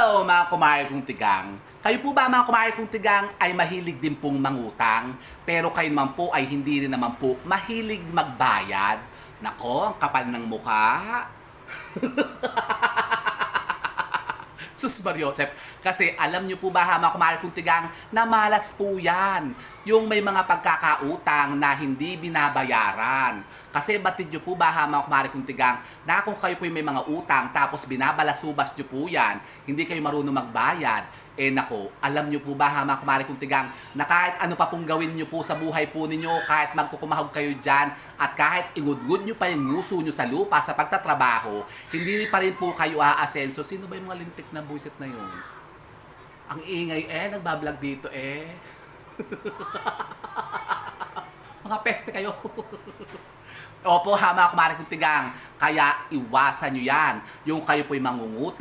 Hello mga kumare kong tigang. Kayo po ba mga kumare kong tigang ay mahilig din pong mangutang, pero kayo naman po ay hindi rin naman po mahilig magbayad? Nako, ang kapal ng mukha. Sus Mariosep, kasi alam nyo po ba ha mga kumare kong tigang na malas po yan. Yung may mga pagkakautang na hindi binabayaran. Kasi batid nyo po ba ha mga kumare kong tigang na kung kayo po may mga utang tapos binabalasubas nyo po yan, hindi kayo marunong magbayad, eh nako, alam nyo po ba ha mga kumare kong tigang na kahit ano pa pong gawin nyo po sa buhay po ninyo, kahit magkukumahog kayo dyan, at kahit ingudgud nyo pa yung nguso nyo sa lupa sa pagtatrabaho, hindi pa rin po kayo aasenso. Sino ba yung mga lintik na buwisit na yun? Ang ingay nagbablog dito Mga peste kayo. Opo ha mga kumare kong tigang, kaya iwasan nyo yan. Yung kayo po'y mangungutang